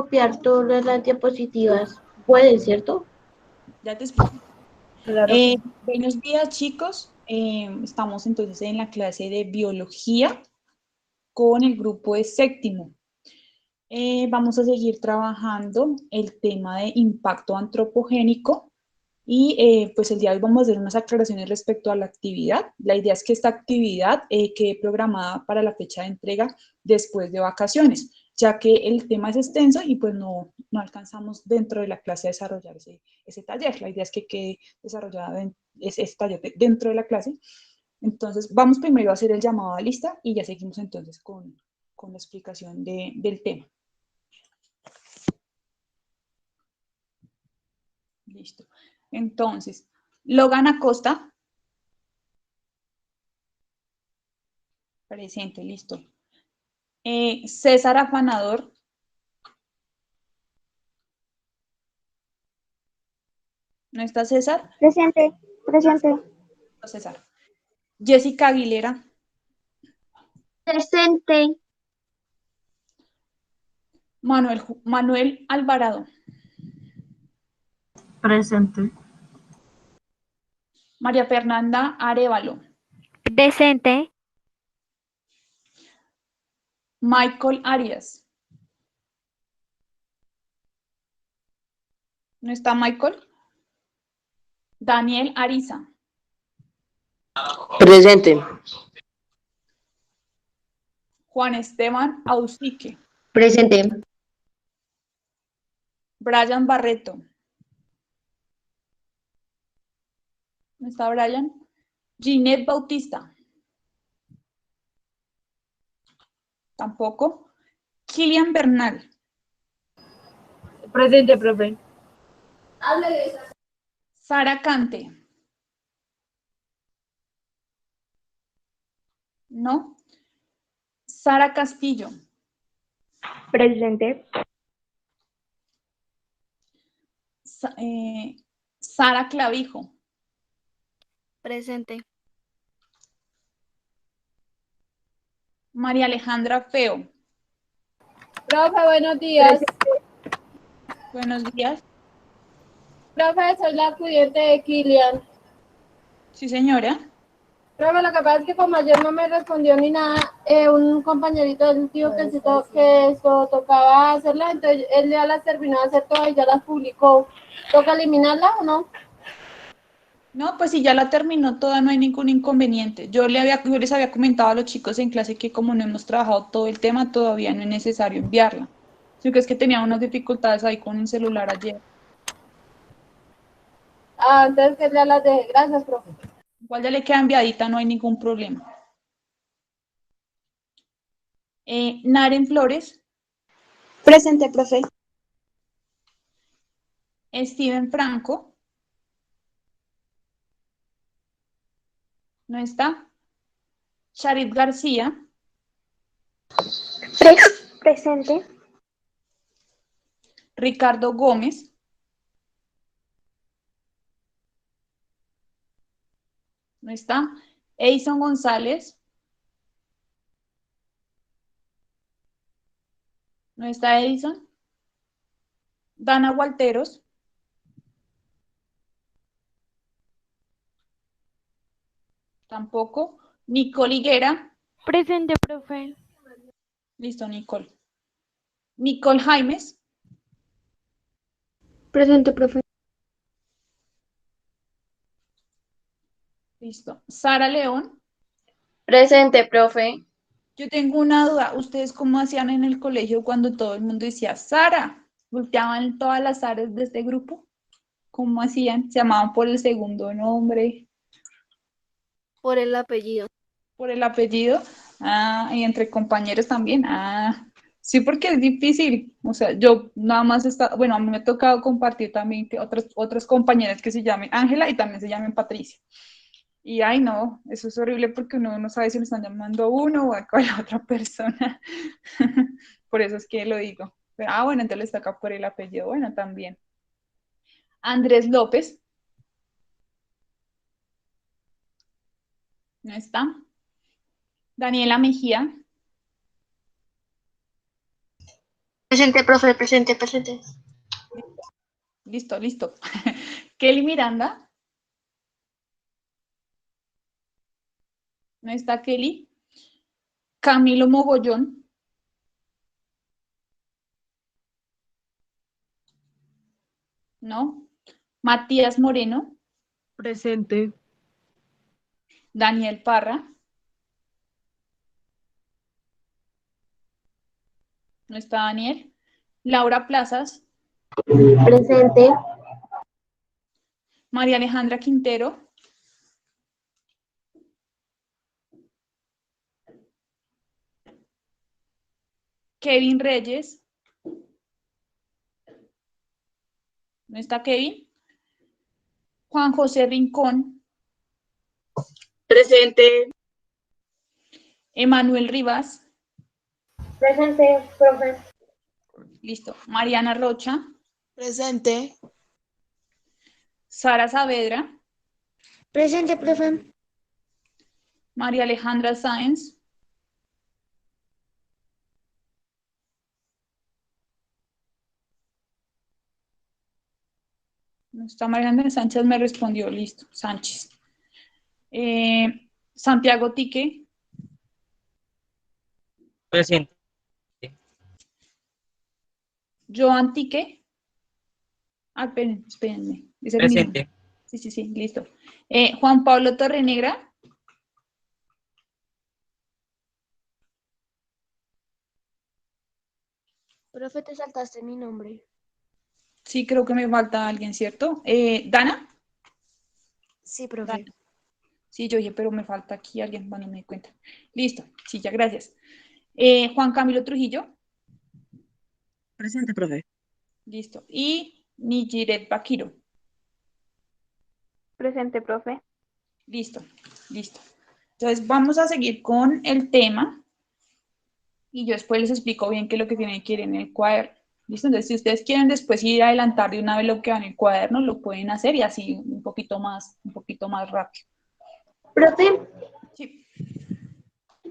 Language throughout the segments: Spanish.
copiar todas las diapositivas. Puede, ¿cierto? Ya te explico. Claro. Buenos días, chicos. Estamos entonces en la clase de biología con el grupo de séptimo. Vamos a seguir trabajando el tema de impacto antropogénico y pues el día de hoy vamos a hacer unas aclaraciones respecto a la actividad. La idea es que esta actividad quede programada para la fecha de entrega después de vacaciones, ya que el tema es extenso y pues no alcanzamos dentro de la clase a desarrollar ese taller. La idea es que quede desarrollado ese taller dentro de la clase. Entonces, vamos primero a hacer el llamado a lista y ya seguimos entonces con la explicación del tema. Listo. Entonces, Logan Acosta. Presente, listo. César Afanador. ¿No está César? Presente, presente. No, César. Jessica Aguilera. Presente. Manuel Alvarado. Presente. María Fernanda Arevalo. Presente. Michael Arias. ¿No está Michael? Daniel Ariza. Presente. Juan Esteban Ausique. Presente. Brian Barreto. ¿No está Brian? Ginette Bautista. Tampoco. Kilian Bernal. Presente, profe. Sara Cante. ¿No? Sara Castillo. Presente. Sara Clavijo. Presente. María Alejandra Feo. Profe, buenos días. Buenos días. Profe, soy la estudiante de Kilian. Sí, señora. Profe, lo que pasa es que como ayer no me respondió ni nada, un compañerito del tío que eso tocaba hacerla, entonces él ya las terminó de hacer todas y ya las publicó. ¿Toca eliminarla o no? No, pues si ya la terminó toda, no hay ningún inconveniente. Yo les había comentado a los chicos en clase que como no hemos trabajado todo el tema, todavía no es necesario enviarla. Sino que es que tenía unas dificultades ahí con el celular ayer. Entonces que ya las dejé. Gracias, profe. Igual ya le queda enviadita, no hay ningún problema. Naren Flores. Presente, profe. Steven Franco. ¿No está? Charit García. Presente. Ricardo Gómez. ¿No está? Eison González. ¿No está Edison? Dana Walteros. Tampoco. Nicole Higuera. Presente, profe. Listo, Nicole. Nicole Jaimes. Presente, profe. Listo. Sara León. Presente, profe. Yo tengo una duda. ¿Ustedes cómo hacían en el colegio cuando todo el mundo decía Sara? ¿Volteaban todas las Saras de este grupo? ¿Cómo hacían? ¿Se llamaban por el segundo nombre? Por el apellido. ¿Por el apellido? Ah, y entre compañeros también. Ah, sí, porque es difícil. O sea, yo nada más bueno, a mí me ha tocado compartir también que otras compañeras que se llamen Ángela y también se llamen Patricia. Y ay, no, eso es horrible porque uno no sabe si le están llamando a uno o a cuál otra persona. Por eso es que lo digo. Pero, bueno, entonces les toca por el apellido. Bueno, también. Andrés López. ¿No está? Daniela Mejía. Presente, profe, presente, presente. Listo, listo. Kelly Miranda. ¿No está Kelly? Camilo Mogollón. ¿No? Matías Moreno. Presente. Daniel Parra. ¿No está Daniel? Laura Plazas. Presente. María Alejandra Quintero. Kevin Reyes. ¿No está Kevin? Juan José Rincón. Presente. Emanuel Rivas. Presente, profe. Listo. Mariana Rocha. Presente. Sara Saavedra. Presente, profe. María Alejandra Sáenz. No está María Alejandra Sánchez, me respondió. Listo. Sánchez. Santiago Tique. Presente. Joan Tique. Ah, espérenme. Es el mismo. Presente. Sí, listo. Juan Pablo Torrenegra. Profe, te saltaste mi nombre. Sí, creo que me falta alguien, ¿cierto? ¿Dana? Sí, profe. Dana. Sí, yo dije, pero me falta aquí alguien, bueno, me di cuenta. Listo, sí, ya, gracias. Juan Camilo Trujillo. Presente, profe. Listo. Y Nijiret Bakiro. Presente, profe. Listo, listo. Entonces, vamos a seguir con el tema. Y yo después les explico bien qué es lo que tienen que ir en el cuaderno. ¿Listo? Entonces, si ustedes quieren después ir a adelantar de una vez lo que va en el cuaderno, lo pueden hacer y así un poquito más rápido. Profe, Sí.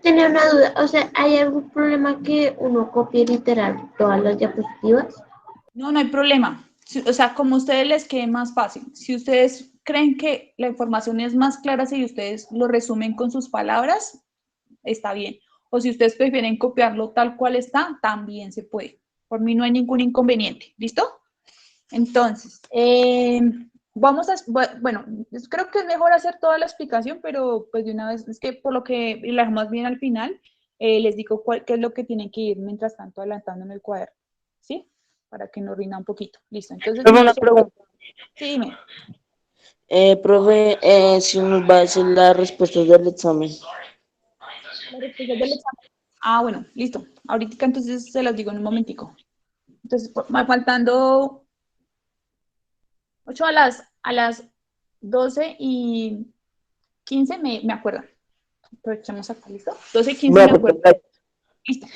tenía una duda. O sea, ¿hay algún problema que uno copie literal todas las diapositivas? No, no hay problema. O sea, como a ustedes les quede más fácil. Si ustedes creen que la información es más clara si ustedes lo resumen con sus palabras, está bien. O si ustedes prefieren copiarlo tal cual está, también se puede. Por mí no hay ningún inconveniente. ¿Listo? Entonces, vamos a, bueno, creo que es mejor hacer toda la explicación, pero pues de una vez, es que por lo que la dejamos bien al final, les digo qué es lo que tienen que ir mientras tanto adelantando en el cuaderno, ¿sí? Para que nos rinda un poquito. Listo, entonces. Profe, una pregunta. Sí, dime. Profe, si nos va a decir las respuestas del examen. La respuesta del examen. Ah, bueno, listo. Ahorita entonces se los digo en un momentico. Entonces, faltando 8 a las 12:15 me acuerdo. Aprovechamos acá, ¿listo? 12:15 me acuerdo. Listo.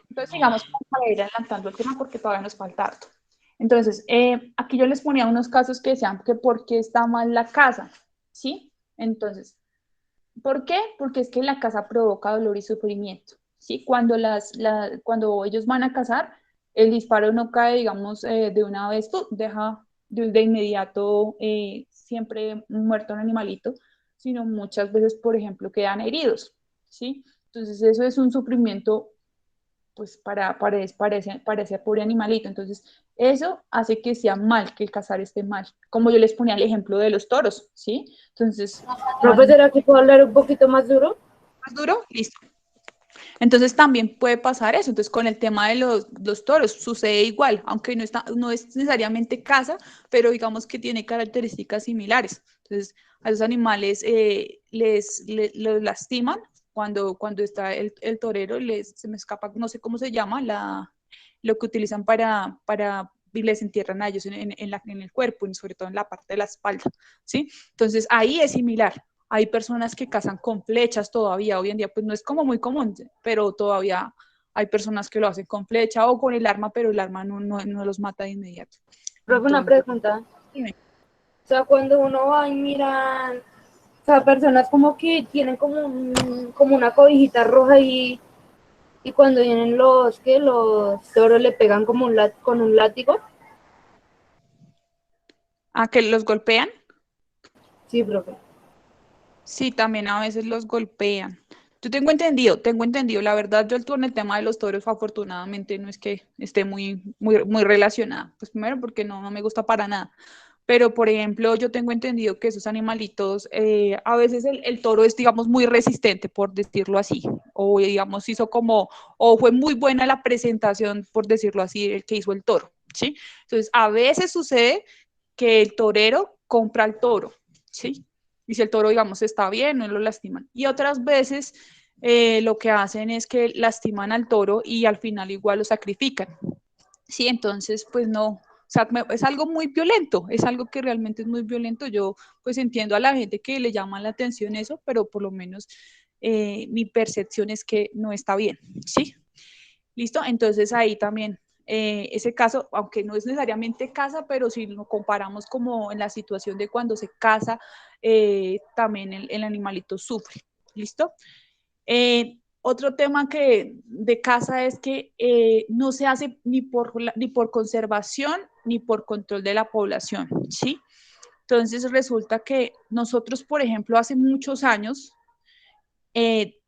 Entonces, sigamos para ir adelantando el tema porque todavía nos falta harto. Entonces, aquí yo les ponía unos casos que decían que por qué está mal la casa, ¿sí? Entonces, ¿por qué? Porque es que la casa provoca dolor y sufrimiento, ¿sí? Cuando ellos van a cazar, el disparo no cae, digamos, de una vez, deja de inmediato siempre muerto un animalito, sino muchas veces, por ejemplo, quedan heridos, ¿sí? Entonces, eso es un sufrimiento pues para ese pobre animalito. Entonces, eso hace que sea mal, que el cazar esté mal. Como yo les ponía el ejemplo de los toros, ¿sí? Entonces, Profe, ¿será que puedo hablar un poquito más duro? más duro, listo. Entonces también puede pasar eso. Entonces con el tema de los toros sucede igual, aunque no es necesariamente caza, pero digamos que tiene características similares. Entonces a los animales los lastiman cuando está el torero, se me escapa, no sé cómo se llama, lo que utilizan y les entierran a ellos en el cuerpo, y sobre todo en la parte de la espalda, ¿sí? Entonces ahí es similar. Hay personas que cazan con flechas todavía, hoy en día pues no es como muy común, pero todavía hay personas que lo hacen con flecha o con el arma, pero el arma no los mata de inmediato. Profe, una Entonces, pregunta. dime. O sea, cuando uno va y mira, o sea, personas como que tienen como una cobijita roja y Y cuando vienen los toros le pegan como con un látigo. ¿A que los golpean? Sí, profe. Sí, también a veces los golpean. Yo tengo entendido, la verdad, yo con el tema de los toros, afortunadamente, no es que esté muy relacionada. Pues primero porque no me gusta para nada. Pero, por ejemplo, yo tengo entendido que esos animalitos, a veces el toro es, digamos, muy resistente, por decirlo así. O, digamos, o fue muy buena la presentación, por decirlo así, el que hizo el toro, ¿sí? Entonces, a veces sucede que el torero compra al toro, ¿sí? Y si el toro, digamos, está bien, no lo lastiman. Y otras veces lo que hacen es que lastiman al toro y al final igual lo sacrifican, ¿sí? Entonces, pues no, o sea, es algo muy violento, es algo que realmente es muy violento. Yo pues entiendo a la gente que le llama la atención eso, pero por lo menos mi percepción es que no está bien, ¿sí? ¿Listo? Entonces ahí también ese caso, aunque no es necesariamente caza, pero si lo comparamos como en la situación de cuando se caza, también el animalito sufre. ¿Listo? Otro tema de caza es que no se hace ni por conservación ni por control de la población, ¿sí? Entonces resulta que nosotros, por ejemplo, hace muchos años,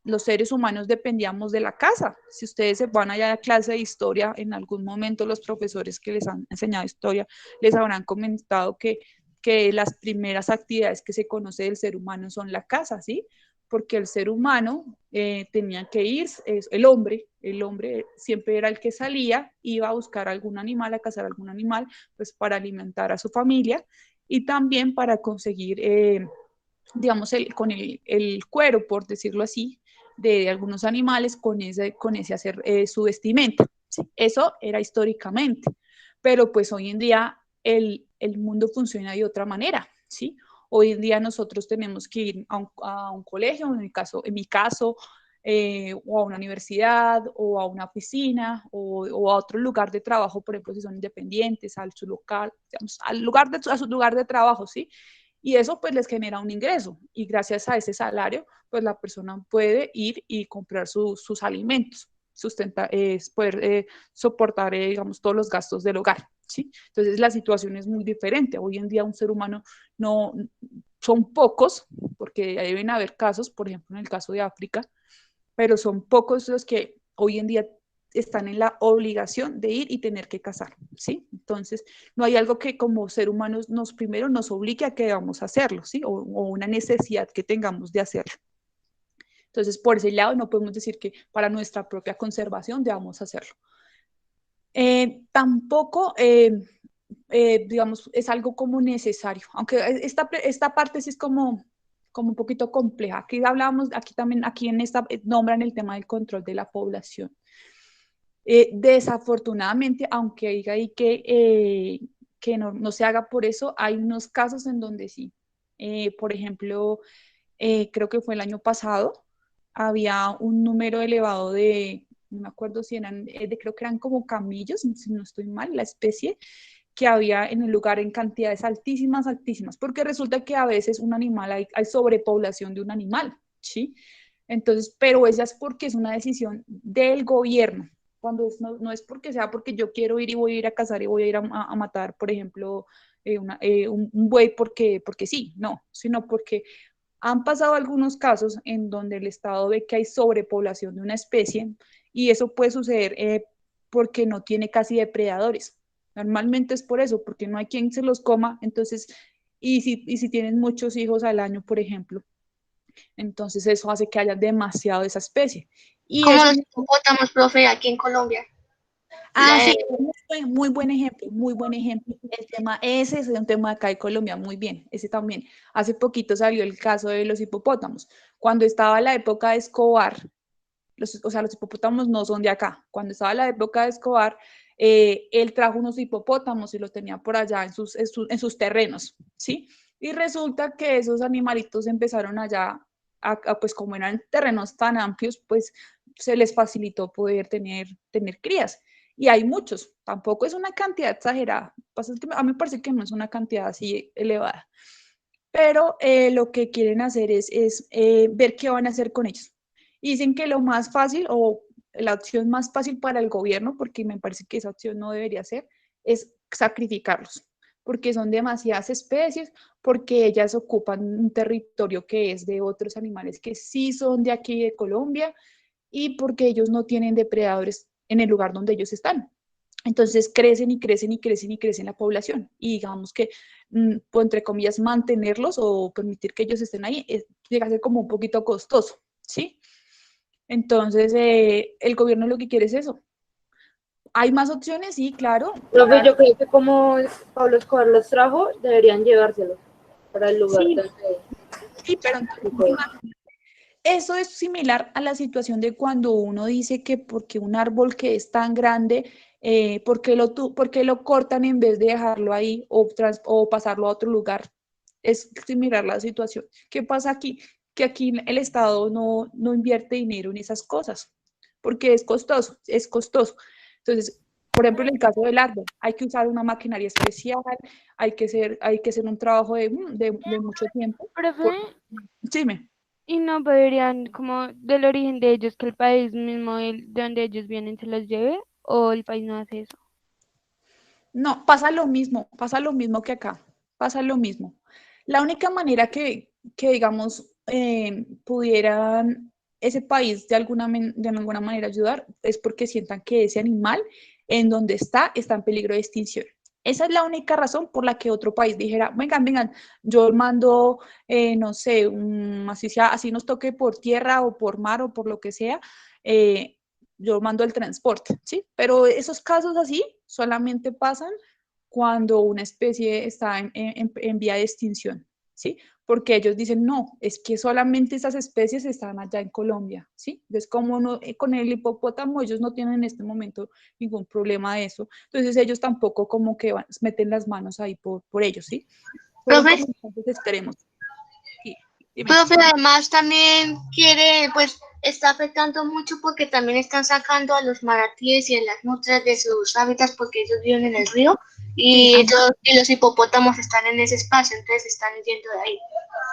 los seres humanos dependíamos de la caza. Si ustedes se van allá a la clase de historia, en algún momento los profesores que les han enseñado historia les habrán comentado que las primeras actividades que se conoce del ser humano son la caza, ¿sí? Porque el ser humano tenía que ir, el hombre siempre era el que salía, iba a buscar algún animal, a cazar algún animal, pues para alimentar a su familia y también para conseguir digamos, con el cuero, por decirlo así, de algunos animales, con ese hacer su vestimenta. ¿Sí? Eso era históricamente, pero pues hoy en día el mundo funciona de otra manera, ¿sí? Hoy en día nosotros tenemos que ir a un colegio, en mi caso o a una universidad, o a una oficina, o a otro lugar de trabajo, por ejemplo, si son independientes, a su local, digamos, a su lugar de trabajo, ¿sí? Y eso pues les genera un ingreso y gracias a ese salario pues la persona puede ir y comprar sus alimentos, poder soportar digamos todos los gastos del hogar, ¿sí? Entonces la situación es muy diferente. Hoy en día un ser humano no, son pocos, porque deben haber casos, por ejemplo en el caso de África, pero son pocos los que hoy en día están en la obligación de ir y tener que cazar, ¿sí? Entonces, no hay algo que como ser humanos primero nos obligue a que debamos hacerlo, ¿sí? O una necesidad que tengamos de hacerlo. Entonces, por ese lado, no podemos decir que para nuestra propia conservación debamos hacerlo. Tampoco, digamos, es algo como necesario, aunque esta parte sí es como un poquito compleja. Aquí hablamos, aquí en esta nombran el tema del control de la población. Desafortunadamente, aunque diga ahí que no se haga por eso, hay unos casos en donde sí. Por ejemplo, creo que fue el año pasado, había un número elevado no me acuerdo si eran, creo que eran como camillos, si no estoy mal, la especie que había en el lugar en cantidades altísimas, altísimas, porque resulta que a veces un animal, hay sobrepoblación de un animal, ¿sí? Entonces, pero esa es porque es una decisión del gobierno, cuando no es porque sea porque yo quiero ir y voy a ir a cazar y voy a ir a matar, por ejemplo, un buey porque sí, no, sino porque han pasado algunos casos en donde el Estado ve que hay sobrepoblación de una especie y eso puede suceder porque no tiene casi depredadores. Normalmente es por eso, porque no hay quien se los coma, entonces, y si tienen muchos hijos al año, por ejemplo, entonces eso hace que haya demasiado de esa especie. Y Como eso los hipopótamos, profe, aquí en Colombia. sí, muy buen ejemplo, muy buen ejemplo. El tema, ese es un tema acá de Colombia, muy bien, ese también. Hace poquito salió el caso de los hipopótamos. Cuando estaba la época de Escobar, o sea, los hipopótamos no son de acá. Cuando estaba la época de Escobar, él trajo unos hipopótamos y los tenía por allá en sus terrenos, ¿sí? Y resulta que esos animalitos empezaron allá, pues como eran terrenos tan amplios, pues se les facilitó poder tener crías. Y hay muchos, tampoco es una cantidad exagerada. Pasa que a mí me parece que no es una cantidad así elevada. Pero lo que quieren hacer es ver qué van a hacer con ellos. Y dicen que lo más fácil, o la opción más fácil para el gobierno, porque me parece que esa opción no debería ser, es sacrificarlos, porque son demasiadas especies, porque ellas ocupan un territorio que es de otros animales que sí son de aquí de Colombia y porque ellos no tienen depredadores en el lugar donde ellos están. Entonces crecen y crecen y crecen y crecen la población. Y digamos que, pues, entre comillas, mantenerlos o permitir que ellos estén ahí llega a ser como un poquito costoso, ¿sí? Entonces, el gobierno lo que quiere es eso. ¿Hay más opciones? Sí, claro. Profe, yo creo que como Pablo Escobar los trajo, deberían llevárselos para el lugar Sí, donde... sí, pero eso es similar a la situación de cuando uno dice que porque un árbol que es tan grande, ¿por qué lo cortan en vez de dejarlo ahí o pasarlo a otro lugar? Es similar la situación. ¿Qué pasa aquí? Que aquí el Estado no invierte dinero en esas cosas, porque es costoso, es costoso. Entonces, por ejemplo, en el caso del árbol, hay que usar una maquinaria especial, hay que hacer un trabajo de mucho tiempo. Profe, Dime. ¿y no podrían, como del origen de ellos, que el país mismo de donde ellos vienen se los lleve? ¿O el país no hace eso? No, pasa lo mismo que acá, pasa lo mismo. La única manera que digamos, pudieran ese país de alguna manera ayudar es porque sientan que ese animal en donde está en peligro de extinción. Esa es la única razón por la que otro país dijera, vengan, yo mando, no sé, así nos toque por tierra o por mar o por lo que sea, yo mando el transporte, ¿sí? Pero esos casos así solamente pasan cuando una especie está en vía de extinción, ¿sí? Porque ellos dicen, no, es que solamente esas especies están allá en Colombia, ¿sí? Entonces, como no, con el hipopótamo ellos no tienen en este momento ningún problema de eso, entonces ellos tampoco como que meten las manos ahí por ellos, ¿sí? Fueron Profe, como casos extremos. Sí, dime. profe, además también quiere, pues, está afectando mucho porque también están sacando a los manatíes y a las nutrias de sus hábitats porque ellos viven en el río Sí, y los hipopótamos están en ese espacio, entonces están yendo de ahí.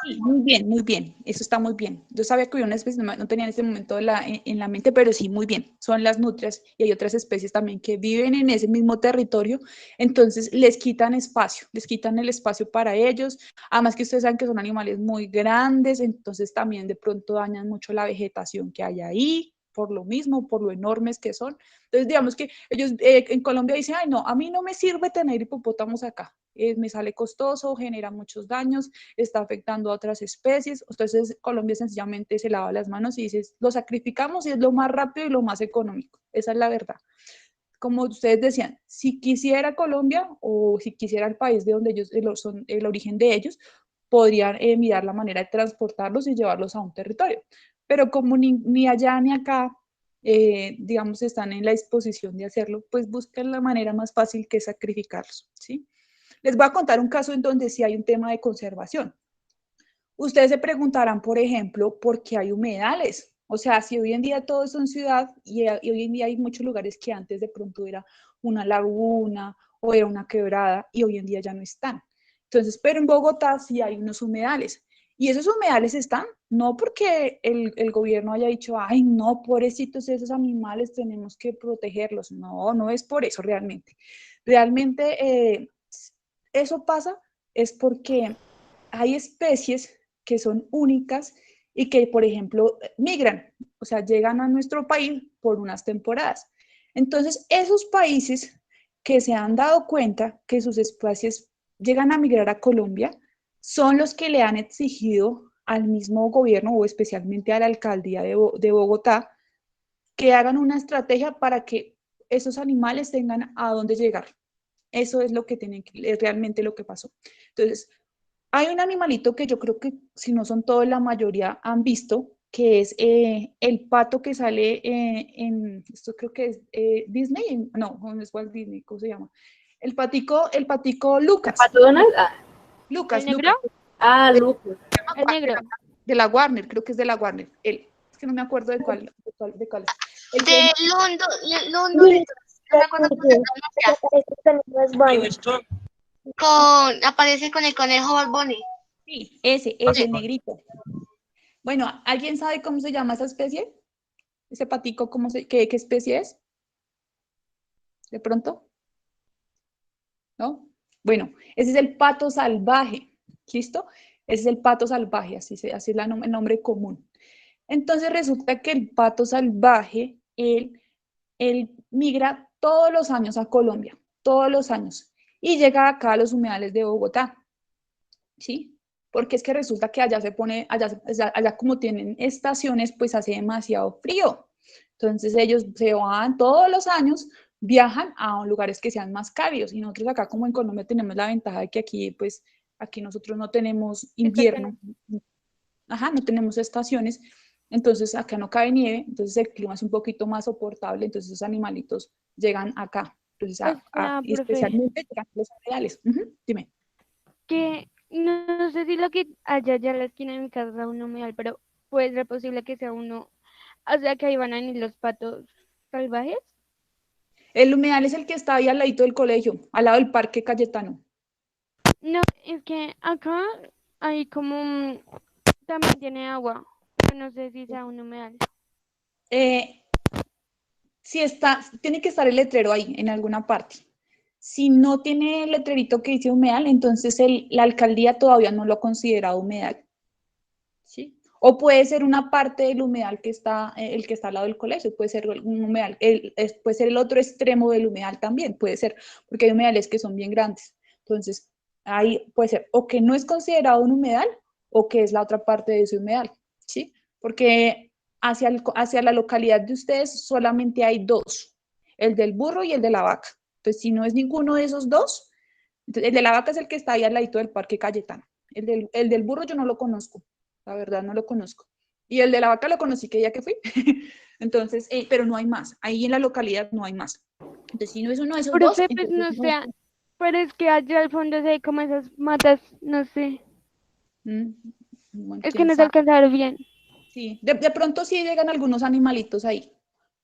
sí, muy bien, eso está muy bien. Yo sabía que había una especie, no tenía en este momento en la mente, pero sí, muy bien. Son las nutrias y hay otras especies también que viven en ese mismo territorio, entonces les quitan espacio, les quitan el espacio para ellos. Además que ustedes saben que son animales muy grandes, entonces también de pronto dañan mucho la vegetación que hay ahí, por lo mismo, por lo enormes que son. Entonces, digamos que ellos en Colombia dicen, ay, no, a mí no me sirve tener hipopótamos acá, me sale costoso, genera muchos daños, está afectando a otras especies. Entonces, Colombia sencillamente se lava las manos y dice, lo sacrificamos y es lo más rápido y lo más económico. Esa es la verdad. Como ustedes decían, si quisiera Colombia o si quisiera el país de donde ellos son el origen de ellos, podrían mirar la manera de transportarlos y llevarlos a un territorio. Pero como ni allá ni acá, digamos, están en la disposición de hacerlo, pues buscan la manera más fácil que es sacrificarlos, ¿sí? Les voy a contar un caso en donde sí hay un tema de conservación. Ustedes se preguntarán, por ejemplo, ¿por qué hay humedales? O sea, si hoy en día todo es en ciudad y hoy en día hay muchos lugares que antes de pronto era una laguna o era una quebrada y hoy en día ya no están. Entonces, pero en Bogotá sí hay unos humedales. Y esos humedales están no porque el gobierno haya dicho, ay, no, pobrecitos esos animales, tenemos que protegerlos. No, no es por eso realmente. Realmente eso pasa es porque hay especies que son únicas y que, por ejemplo, migran, o sea, llegan a nuestro país por unas temporadas. Entonces, esos países que se han dado cuenta que sus especies llegan a migrar a Colombia son los que le han exigido al mismo gobierno o especialmente a la alcaldía de Bogotá que hagan una estrategia para que esos animales tengan a dónde llegar. Eso es lo que es realmente lo que pasó. Entonces, hay un animalito que yo creo que si no son todos, la mayoría han visto, que es el pato que sale esto creo que es Disney, no es Walt Disney, ¿cómo se llama? El patico Lucas. ¿Pato Donald? Ah. ¿El negro? Ah, Lucas. El negro. De la Warner, creo que es de la Warner. Es que no me acuerdo de cuál es. De Londo, no me acuerdo cómo se llama. Aparece con el conejo Barbone. Sí, ese, el negrito. Bueno, ¿alguien sabe cómo se llama esa especie? ese patico, qué especie es? ¿De pronto? ¿No? Bueno, ese es el pato salvaje, ¿listo? Ese es el pato salvaje, así es el nombre común. Entonces resulta que el pato salvaje, él migra todos los años a Colombia, todos los años, y llega acá a los humedales de Bogotá, ¿sí? Porque es que resulta que allá allá como tienen estaciones, pues hace demasiado frío. Entonces ellos se van todos los años, viajan a lugares que sean más cálidos, y nosotros acá como en Colombia tenemos la ventaja de que aquí, pues, aquí nosotros no tenemos invierno, ajá, no tenemos estaciones, entonces acá no cae nieve, entonces el clima es un poquito más soportable, entonces los animalitos llegan acá, entonces y profe, especialmente llegan los animales. Dime. que no sé si lo que allá ya en la esquina de mi casa es un humedal, pero puede ser posible que sea uno, o sea que ahí van a venir los patos salvajes. El humedal es el que está ahí al ladito del colegio, al lado del Parque Cayetano. No, es que acá hay como también tiene agua, pero no sé si sea un humedal. Si está, tiene que estar el letrero ahí, en alguna parte. Si no tiene el letrerito que dice humedal, entonces la alcaldía todavía no lo ha considerado humedal. ¿Sí? O puede ser una parte del humedal que está, el que está al lado del colegio, puede ser un humedal, puede ser el otro extremo del humedal también, puede ser, porque hay humedales que son bien grandes. Entonces, ahí puede ser o que no es considerado un humedal o que es la otra parte de ese humedal, ¿sí? Porque hacia la localidad de ustedes solamente hay dos, el del burro y el de la vaca. Entonces, si no es ninguno de esos dos, entonces, el de la vaca es el que está ahí al ladito del Parque Cayetano. El del burro yo no lo conozco, la verdad no lo conozco. Y el de la vaca lo conocí que ya que fui. Entonces, pero no hay más. Ahí en la localidad no hay más. Entonces, si no es uno de esos dos, Profe, pues entonces no no es. sé, pero es que allá al fondo se hay como esas matas, no sé, Bueno, es que quién no se sabe. alcanza a ver bien. Sí, de pronto sí llegan algunos animalitos ahí,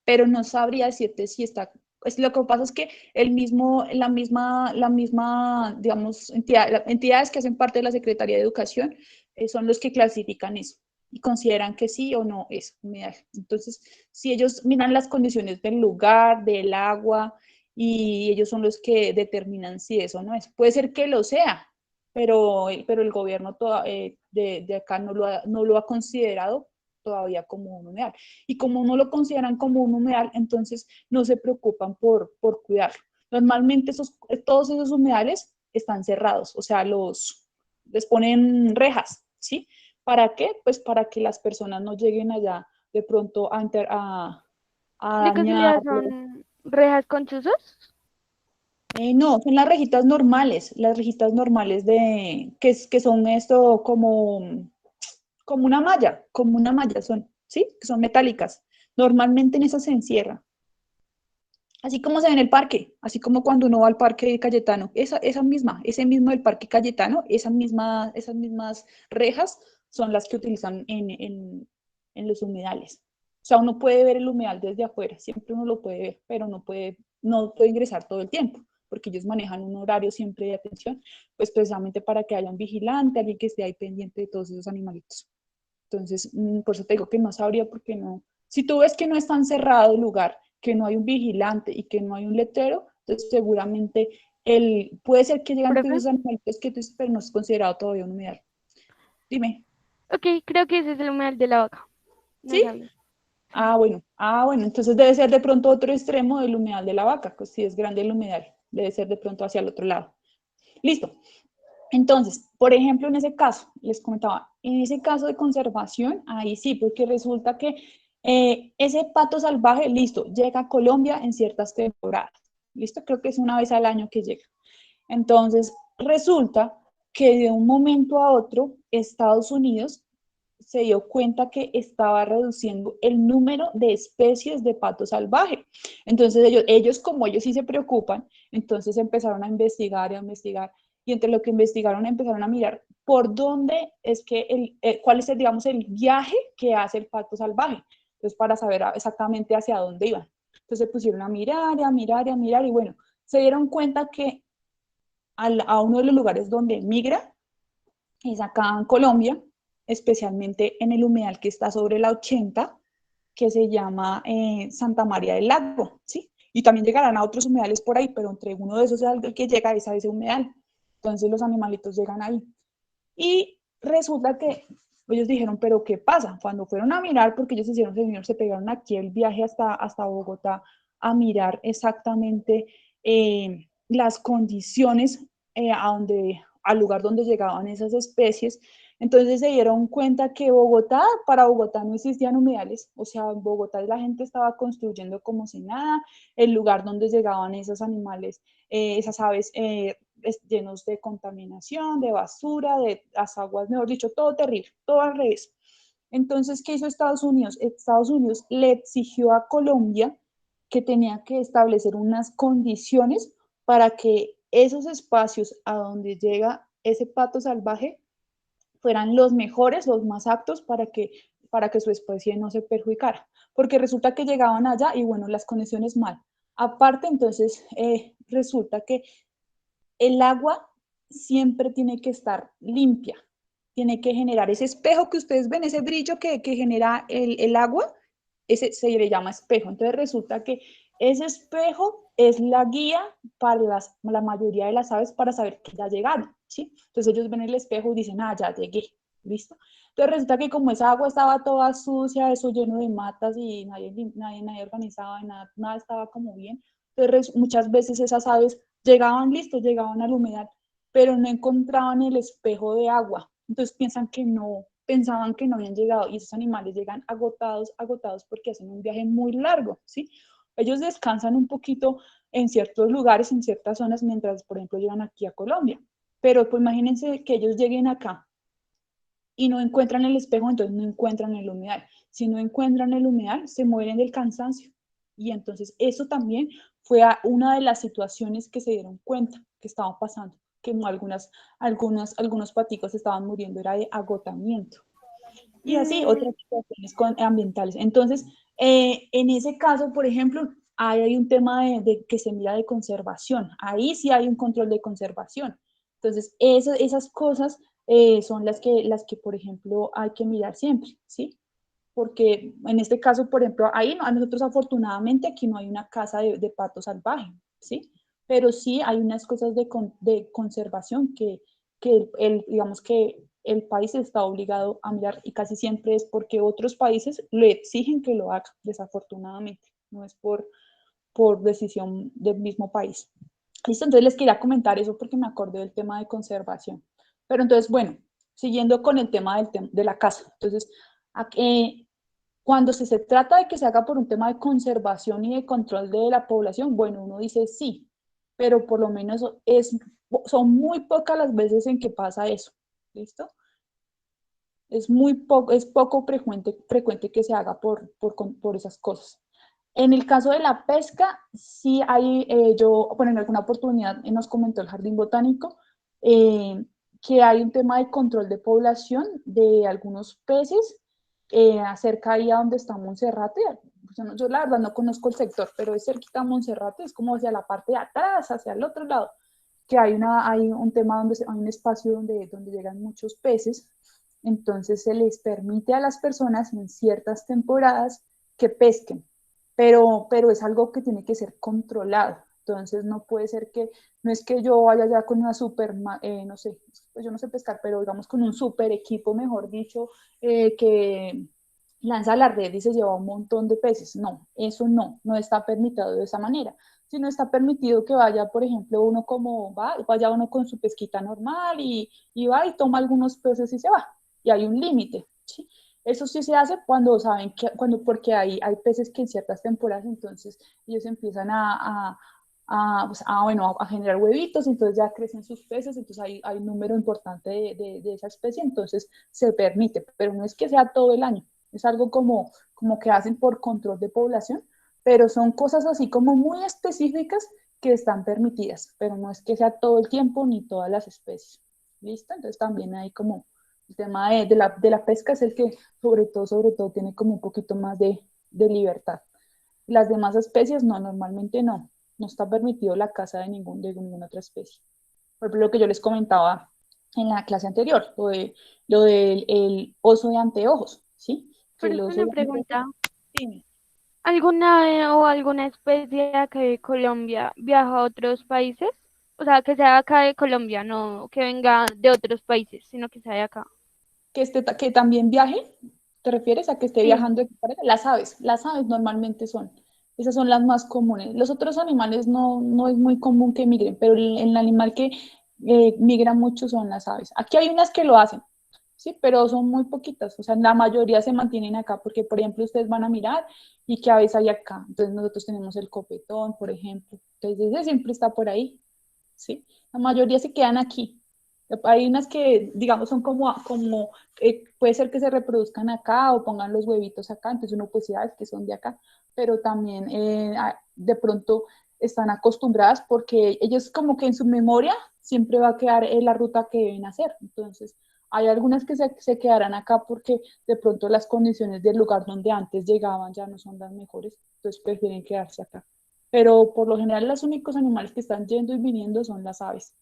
pero no sabría decirte si está. Lo que pasa es que la misma, digamos, entidades que hacen parte de la Secretaría de Educación son los que clasifican eso y consideran que sí o no es humedal. Entonces, si ellos miran las condiciones del lugar, del agua, y ellos son los que determinan si eso no es. Puede ser que lo sea, pero el gobierno de acá no lo ha considerado todavía como un humedal. Y como no lo consideran como un humedal, entonces no se preocupan por cuidarlo. Normalmente todos esos humedales están cerrados, o sea, les ponen rejas, ¿sí? ¿Para qué? Pues para que las personas no lleguen allá de pronto a ¿De casualidad dañarlo. son rejas con chuzos? No, son las rejitas normales que son esto como una malla son, ¿sí? Que son metálicas. Normalmente en esas se encierra. Así como se ve en el parque, así como cuando uno va al Parque Cayetano, ese mismo del Parque Cayetano, esas mismas rejas son las que utilizan en los humedales. O sea, uno puede ver el humedal desde afuera, siempre uno lo puede ver, pero no puede ingresar todo el tiempo, porque ellos manejan un horario siempre de atención, pues precisamente para que haya un vigilante, alguien que esté ahí pendiente de todos esos animalitos. Entonces, por eso te digo que no sabría porque no. Si tú ves que no es tan cerrado el lugar, que no hay un vigilante y que no hay un letrero, entonces seguramente puede ser que llegan todos ¿Profe? esos animalitos que tú dices, pero no es considerado todavía un humedal. Dime, Ok, creo que ese es el humedal de la vaca. No ¿sí? sabía. Sí. Bueno, entonces debe ser de pronto otro extremo del humedal de la vaca, pues si es grande el humedal, debe ser de pronto hacia el otro lado. Listo. Entonces, por ejemplo, en ese caso, les comentaba, en ese caso de conservación, ahí sí, porque resulta que ese pato salvaje, listo, llega a Colombia en ciertas temporadas, listo, creo que es una vez al año que llega. Entonces, resulta que de un momento a otro, Estados Unidos se dio cuenta que estaba reduciendo el número de especies de pato salvaje. Entonces, como ellos sí se preocupan, entonces empezaron a investigar y a investigar y entre lo que investigaron empezaron a mirar por dónde es que cuál es, digamos, el viaje que hace el pato salvaje, entonces para saber exactamente hacia dónde iban. Entonces se pusieron a mirar y a mirar y a mirar y bueno, se dieron cuenta que a uno de los lugares donde migra es acá en Colombia, especialmente en el humedal que está sobre la 80, que se llama Santa María del Lago, ¿sí? Y también llegarán a otros humedales por ahí, pero entre uno de esos el que llega es a ese humedal. Entonces los animalitos llegan ahí. Y resulta que ellos dijeron, pero ¿qué pasa? Cuando fueron a mirar, porque ellos se pegaron aquí el viaje hasta Bogotá a mirar exactamente las condiciones al lugar donde llegaban esas especies. Entonces se dieron cuenta que para Bogotá no existían humedales, o sea, en Bogotá la gente estaba construyendo como si nada, el lugar donde llegaban esos animales, esas aves llenos de contaminación, de basura, de las aguas, mejor dicho, todo terrible, todo al revés. Entonces, ¿qué hizo Estados Unidos? Estados Unidos le exigió a Colombia que tenía que establecer unas condiciones para que esos espacios a donde llega ese pato salvaje fueran los mejores, los más aptos para que su especie no se perjudicara. Porque resulta que llegaban allá y bueno, las condiciones mal. Aparte, entonces, resulta que el agua siempre tiene que estar limpia, tiene que generar ese espejo que ustedes ven, ese brillo que genera el agua, ese se le llama espejo. Entonces resulta que ese espejo es la guía para la mayoría de las aves para saber que ya llegaron, ¿sí? Entonces ellos ven el espejo y dicen, ah, ya llegué, ¿listo? Entonces resulta que como esa agua estaba toda sucia, eso lleno de matas y nadie organizaba, nada estaba como bien, entonces muchas veces esas aves llegaban listos, llegaban al humedal, pero no encontraban el espejo de agua. Entonces pensaban que no habían llegado y esos animales llegan agotados porque hacen un viaje muy largo, ¿sí? Ellos descansan un poquito en ciertos lugares, en ciertas zonas, mientras, por ejemplo, llegan aquí a Colombia. Pero pues imagínense que ellos lleguen acá y no encuentran el espejo, entonces no encuentran el humedal. Si no encuentran el humedal, se mueren del cansancio. Y entonces eso también fue una de las situaciones que se dieron cuenta que estaban pasando, que algunos paticos estaban muriendo, era de agotamiento. Y así otras situaciones ambientales. Entonces, en ese caso, por ejemplo, hay un tema de que se mira de conservación. Ahí sí hay un control de conservación. Entonces, esas cosas son las que, por ejemplo, hay que mirar siempre, ¿sí? Porque en este caso, por ejemplo, ahí a nosotros afortunadamente aquí no hay una casa de pato salvaje, ¿sí? Pero sí hay unas cosas de conservación que digamos que el país está obligado a mirar y casi siempre es porque otros países le exigen que lo haga, desafortunadamente, no es por decisión del mismo país. Listo, entonces les quería comentar eso porque me acordé del tema de conservación. Pero entonces, bueno, siguiendo con el tema de la casa. Entonces, cuando se trata de que se haga por un tema de conservación y de control de la población, bueno, uno dice sí, pero por lo menos son muy pocas las veces en que pasa eso, ¿listo? Es poco frecuente que se haga por esas cosas. En el caso de la pesca, sí hay, bueno, en alguna oportunidad nos comentó el Jardín Botánico que hay un tema de control de población de algunos peces cerca ahí a donde está Monserrate. Yo la verdad no conozco el sector, pero es cerquita a Monserrate, es como hacia la parte de atrás, hacia el otro lado, que hay un tema donde hay un espacio donde llegan muchos peces. Entonces se les permite a las personas en ciertas temporadas que pesquen, pero es algo que tiene que ser controlado. Entonces no puede ser no es que yo vaya ya con una no sé, pues yo no sé pescar, pero digamos con un super equipo, mejor dicho, que lanza la red y se lleva un montón de peces. No, eso no está permitido de esa manera. Si no está permitido que vaya, por ejemplo, vaya uno con su pesquita normal y va y toma algunos peces y se va. Y hay un límite, ¿sí? Eso sí se hace cuando saben porque hay peces que en ciertas temporadas, entonces ellos empiezan bueno, a generar huevitos, entonces ya crecen sus peces, entonces hay un número importante de esa especie, entonces se permite, pero no es que sea todo el año, es algo como que hacen por control de población, pero son cosas así como muy específicas que están permitidas, pero no es que sea todo el tiempo ni todas las especies. ¿Listo? Entonces también hay como el tema de la pesca es el que sobre todo tiene como un poquito más de libertad. Las demás especies no, normalmente no está permitido la caza de ninguna otra especie. Por ejemplo, lo que yo les comentaba en la clase anterior, lo del el oso de anteojos, ¿sí? Pero una pregunta, Dime. ¿Alguna ave o alguna especie de acá de Colombia viaja a otros países? O sea, que sea acá de Colombia, no que venga de otros países, sino que sea de acá. Que también viaje, ¿te refieres a que esté Sí. viajando de pareja? Las aves normalmente son, esas son las más comunes. Los otros animales no es muy común que migren, pero el animal que migra mucho son las aves. Aquí hay unas que lo hacen, sí, pero son muy poquitas, o sea, la mayoría se mantienen acá, porque por ejemplo ustedes van a mirar y qué aves hay acá. Entonces nosotros tenemos el copetón, por ejemplo, entonces ese siempre está por ahí, sí. La mayoría se quedan aquí. Hay unas que, digamos, son como puede ser que se reproduzcan acá o pongan los huevitos acá, entonces uno pues ya es que son de acá, pero también de pronto están acostumbradas porque ellos como que en su memoria siempre va a quedar la ruta que deben hacer. Entonces, hay algunas que se quedarán acá porque de pronto las condiciones del lugar donde antes llegaban ya no son las mejores, entonces prefieren quedarse acá. Pero por lo general los únicos animales que están yendo y viniendo son las aves.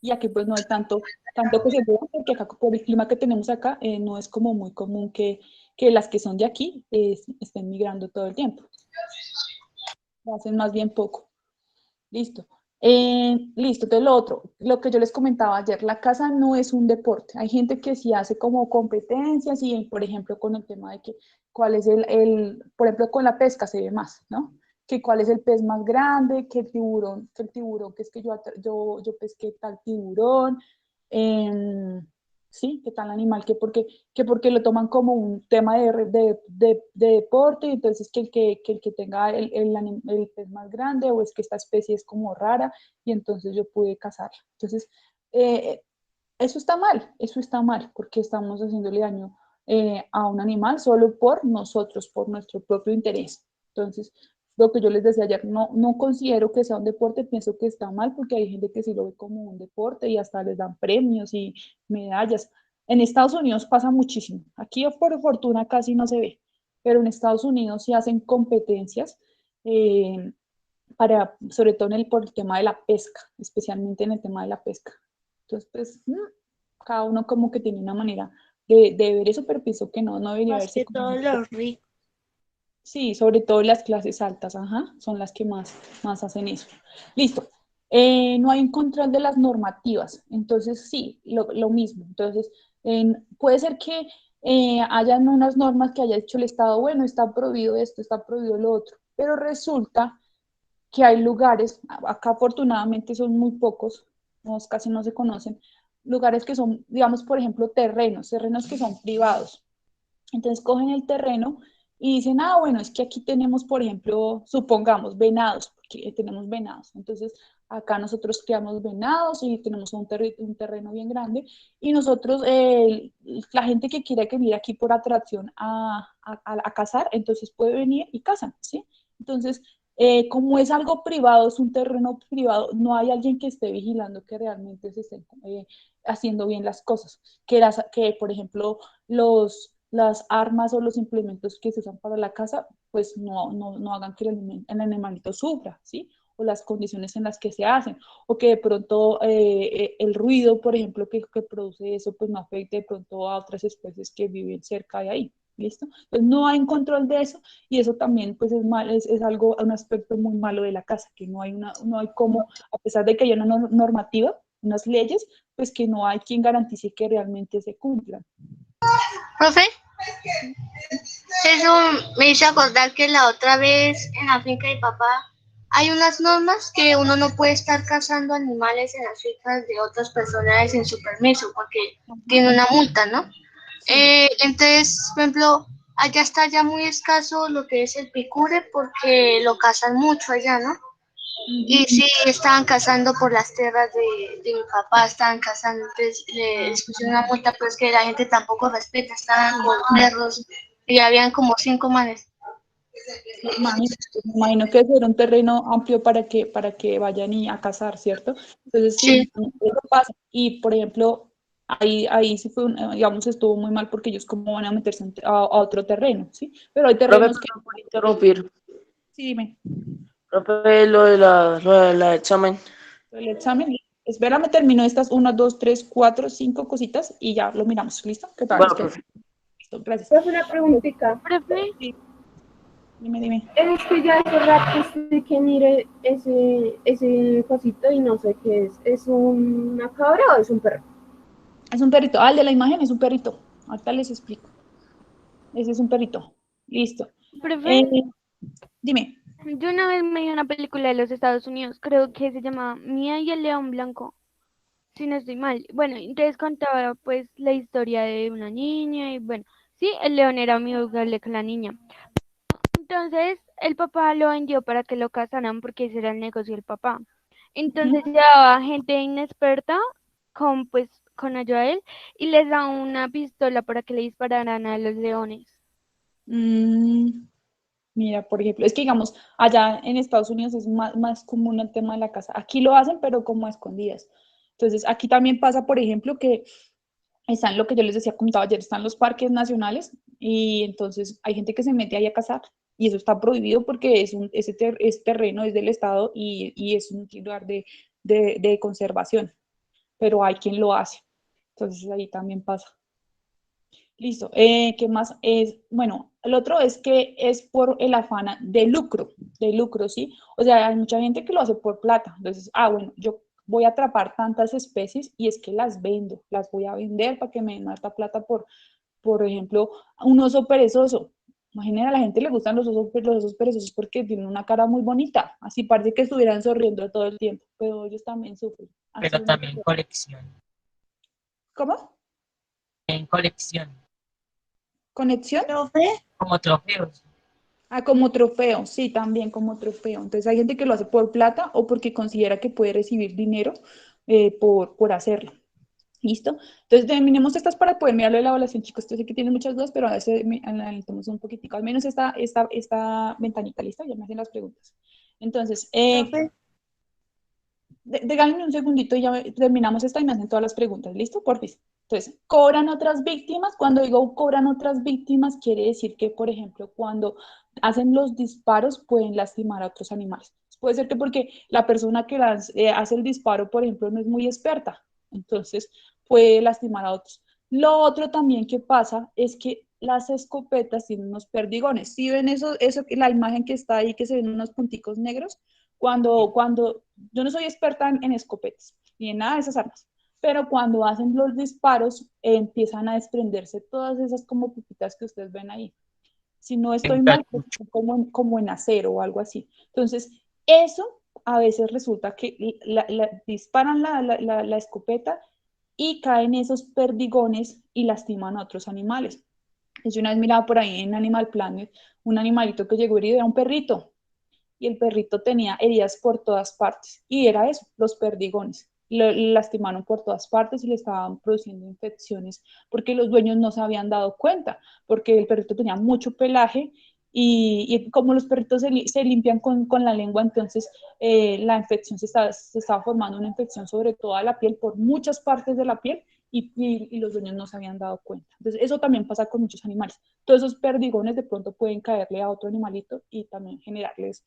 Y aquí pues no hay tanto que se vea, porque acá por el clima que tenemos acá no es como muy común que las que son de aquí estén migrando todo el tiempo. Lo hacen más bien poco. Listo. Listo, entonces lo otro, lo que yo les comentaba ayer, la caza no es un deporte. Hay gente que sí hace como competencias y, por ejemplo, con el tema de que cuál es por ejemplo, con la pesca se ve más, ¿no? Que cuál es el pez más grande, que el tiburón, que es que yo pesqué tal tiburón, sí, que tal animal, que porque lo toman como un tema de deporte, y entonces que el que tenga el pez más grande, o es que esta especie es como rara, y entonces yo pude cazarla. Entonces, eh, eso está mal, porque estamos haciéndole daño a un animal solo por nosotros, por nuestro propio interés. Entonces, lo que yo les decía ayer, no considero que sea un deporte, pienso que está mal porque hay gente que sí lo ve como un deporte y hasta les dan premios y medallas. En Estados Unidos pasa muchísimo. Aquí por fortuna casi no se ve, pero en Estados Unidos sí hacen competencias sobre todo por el tema de la pesca, especialmente en el tema de la pesca. Entonces, pues, cada uno como que tiene una manera de ver eso, pero pienso que no debería Más verse que como... todos los ricos. Sí, sobre todo las clases altas, ajá, son las que más hacen eso. Listo. No hay un control de las normativas, entonces sí, lo mismo. Entonces, puede ser que hayan unas normas que haya hecho el Estado, bueno, está prohibido esto, está prohibido lo otro, pero resulta que hay lugares, acá afortunadamente son muy pocos, casi no se conocen, lugares que son, digamos, por ejemplo, terrenos que son privados. Entonces cogen el terreno y dicen, bueno, es que aquí tenemos, por ejemplo, supongamos, venados, porque tenemos venados. Entonces, acá nosotros criamos venados y tenemos un terreno bien grande, y nosotros, la gente que quiera que venir aquí por atracción a cazar, entonces puede venir y cazan, ¿sí? Entonces, como es algo privado, es un terreno privado, no hay alguien que esté vigilando que realmente se estén haciendo bien las cosas. Que por ejemplo, las armas o los implementos que se usan para la caza, pues no hagan que el animalito sufra, ¿sí? O las condiciones en las que se hacen, o que de pronto el ruido, por ejemplo, que produce eso, pues no afecte de pronto a otras especies que viven cerca de ahí, ¿listo? Pues no hay un control de eso, y eso también pues es algo, un aspecto muy malo de la caza, que no hay como, a pesar de que hay una normativa, unas leyes, pues que no hay quien garantice que realmente se cumplan. Profe, eso me hizo acordar que la otra vez en la finca de papá hay unas normas que uno no puede estar cazando animales en las fincas de otras personas sin su permiso, porque tiene una multa, ¿no? Sí. Entonces, por ejemplo, allá está ya muy escaso lo que es el picure porque lo cazan mucho allá, ¿no? Y sí, estaban cazando por las tierras de mi papá, estaban cazando, entonces les pusieron una multa, pero es que la gente tampoco respeta, estaban con perros y habían como 5 manes. Me imagino que era un terreno amplio para que vayan a cazar, ¿cierto? Entonces Sí, sí, eso pasa. Y por ejemplo, ahí sí fue, digamos, estuvo muy mal porque ellos cómo van a meterse a otro terreno, ¿sí? Pero hay Profe, terrenos que... perdón por interrumpir. Sí, dime, Profe, lo del examen. el examen. Espérame, termino estas 1, 2, 3, 4, 5 cositas y ya lo miramos, ¿listo? ¿Qué tal? Bueno, Espera. profe. Gracias. Profe, una preguntita. Profe, Dime. Es que ya hace rato estoy que mire ese cosito y no sé qué es. ¿Es una cabra o es un perro? Es un perrito. Ah, el de la imagen es un perrito. Ahorita les explico. Ese es un perrito. Listo. profe, Dime. yo una vez me vi una película de los Estados Unidos, creo que se llama Mía y el León Blanco, si no estoy mal. Bueno, entonces contaba pues la historia de una niña y bueno, sí, el león era amigable con la niña. Entonces el papá lo vendió para que lo casaran porque ese era el negocio del papá. Entonces llevaba gente inexperta con ayuda de él y les daba una pistola para que le dispararan a los leones. Mira, por ejemplo, es que digamos, allá en Estados Unidos es más común el tema de la caza. Aquí lo hacen, pero como a escondidas. Entonces, aquí también pasa, por ejemplo, que están lo que yo les decía, comentaba ayer, están los parques nacionales y entonces hay gente que se mete ahí a cazar y eso está prohibido porque ese terreno es del Estado y es un lugar de conservación, pero hay quien lo hace. Entonces, ahí también pasa. Listo. ¿Qué más es? Bueno, el otro es que es por el afán de lucro, ¿sí? O sea, hay mucha gente que lo hace por plata. Entonces, bueno, yo voy a atrapar tantas especies y es que las vendo, las voy a vender para que me den harta plata por ejemplo, un oso perezoso. Imaginen, a la gente le gustan los osos perezosos porque tienen una cara muy bonita. Así parece que estuvieran sonriendo todo el tiempo, pero ellos también sufren. Así Pero uno- también colección. ¿Cómo? En colección. ¿Conexión? Como trofeos. Como trofeo, sí, también como trofeo. Entonces hay gente que lo hace por plata o porque considera que puede recibir dinero por hacerlo. ¿Listo? Entonces terminemos estas para poder mirarlo de la evaluación, chicos. Yo sé que tienen muchas dudas, pero a veces analizamos un poquitico, al menos esta ventanita, ¿listo? Ya me hacen las preguntas. Entonces, déjame un segundito y ya terminamos esta y me hacen todas las preguntas, ¿listo? Porfis. Entonces, ¿cobran otras víctimas? Cuando digo cobran otras víctimas, quiere decir que, por ejemplo, cuando hacen los disparos pueden lastimar a otros animales. Puede ser que porque la persona que hace el disparo, por ejemplo, no es muy experta, entonces puede lastimar a otros. Lo otro también que pasa es que las escopetas tienen unos perdigones. ¿Sí ven eso, la imagen que está ahí, que se ven unos punticos negros? Cuando yo no soy experta en escopetas ni en nada de esas armas, pero cuando hacen los disparos empiezan a desprenderse todas esas como pupitas que ustedes ven ahí. Si no estoy En mal, cartucho. como en acero o algo así. Entonces, eso a veces resulta que disparan la escopeta y caen esos perdigones y lastiman a otros animales. Yo una vez miraba por ahí en Animal Planet un animalito que llegó herido, era un perrito, y el perrito tenía heridas por todas partes. Y era eso, los perdigones. Lo lastimaron por todas partes y le estaban produciendo infecciones porque los dueños no se habían dado cuenta, porque el perrito tenía mucho pelaje y como los perritos se limpian con la lengua, entonces la infección se estaba formando una infección sobre toda la piel, por muchas partes de la piel, y los dueños no se habían dado cuenta. Entonces, eso también pasa con muchos animales. Todos esos perdigones de pronto pueden caerle a otro animalito y también generarles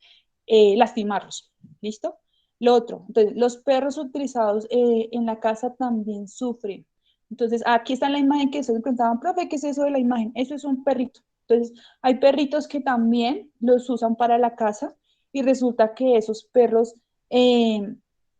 lastimarlos. ¿Listo? Lo otro, entonces, los perros utilizados en la casa también sufren. Entonces, aquí está la imagen que ustedes preguntaban, profe, ¿qué es eso de la imagen? Eso es un perrito. Entonces, hay perritos que también los usan para la casa y resulta que esos perros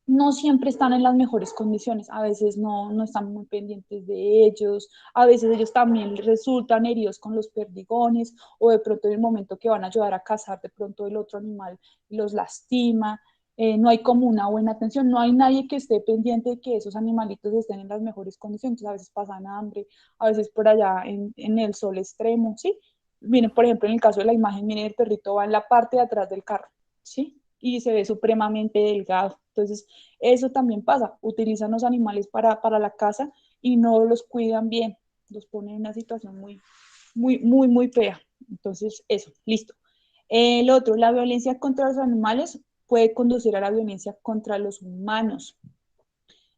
no siempre están en las mejores condiciones, a veces no están muy pendientes de ellos, a veces ellos también resultan heridos con los perdigones o de pronto en el momento que van a ayudar a cazar, de pronto el otro animal los lastima, no hay como una buena atención, no hay nadie que esté pendiente de que esos animalitos estén en las mejores condiciones, a veces pasan hambre, a veces por allá en el sol extremo, ¿sí? Miren, por ejemplo, en el caso de la imagen, miren, el perrito va en la parte de atrás del carro, ¿sí? Y se ve supremamente delgado. Entonces, eso también pasa. Utilizan los animales para la caza y no los cuidan bien. Los ponen en una situación muy fea. Entonces, eso, listo. El otro, la violencia contra los animales puede conducir a la violencia contra los humanos.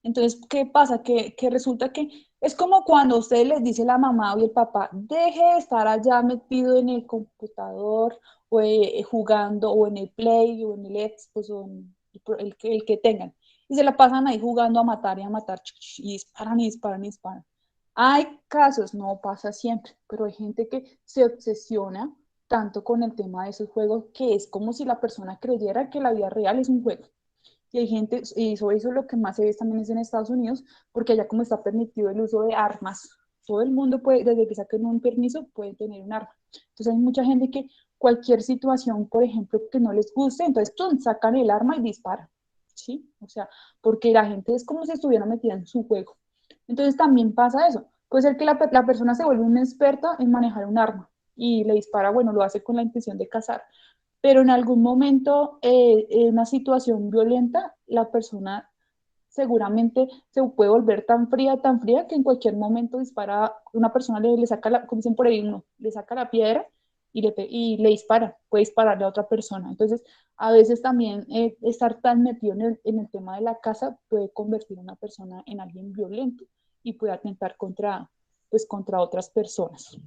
Entonces, ¿qué pasa? Que resulta que es como cuando ustedes les dice la mamá o el papá, deje de estar allá metido en el computador o jugando o en el Play o en el Xbox o en el que tengan. Y se la pasan ahí jugando a matar y a matar y disparan y disparan y disparan. Hay casos, no pasa siempre, pero hay gente que se obsesiona tanto con el tema de esos juegos que es como si la persona creyera que la vida real es un juego. Y hay gente, y eso lo que más se ve también es en Estados Unidos, porque allá como está permitido el uso de armas, todo el mundo puede, desde que saquen un permiso, puede tener un arma. Entonces hay mucha gente que cualquier situación, por ejemplo, que no les guste, entonces ¡tum!, sacan el arma y disparan, ¿sí? O sea, porque la gente es como si estuviera metida en su juego. Entonces también pasa eso. Puede ser que la persona se vuelve una experta en manejar un arma y le dispara, bueno, lo hace con la intención de cazar, pero en algún momento, en una situación violenta, la persona seguramente se puede volver tan fría, que en cualquier momento dispara, una persona le saca, como dicen por ahí, uno, le saca la piedra y le dispara, puede dispararle a otra persona. Entonces, a veces también estar tan metido en el tema de la casa puede convertir a una persona en alguien violento y puede atentar contra otras personas.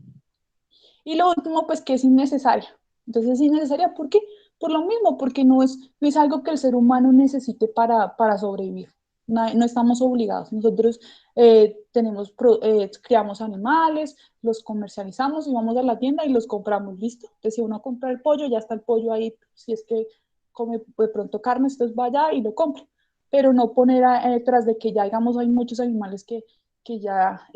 Y lo último, pues que es innecesaria. Entonces es innecesaria, ¿por qué? Por lo mismo, porque no es algo que el ser humano necesite para sobrevivir. No estamos obligados. Nosotros criamos animales, los comercializamos y vamos a la tienda y los compramos, listo. Entonces si uno compra el pollo, ya está el pollo ahí, si es que come de pronto carne, entonces vaya y lo compra. Pero no poner tras de que ya, digamos, hay muchos animales que ya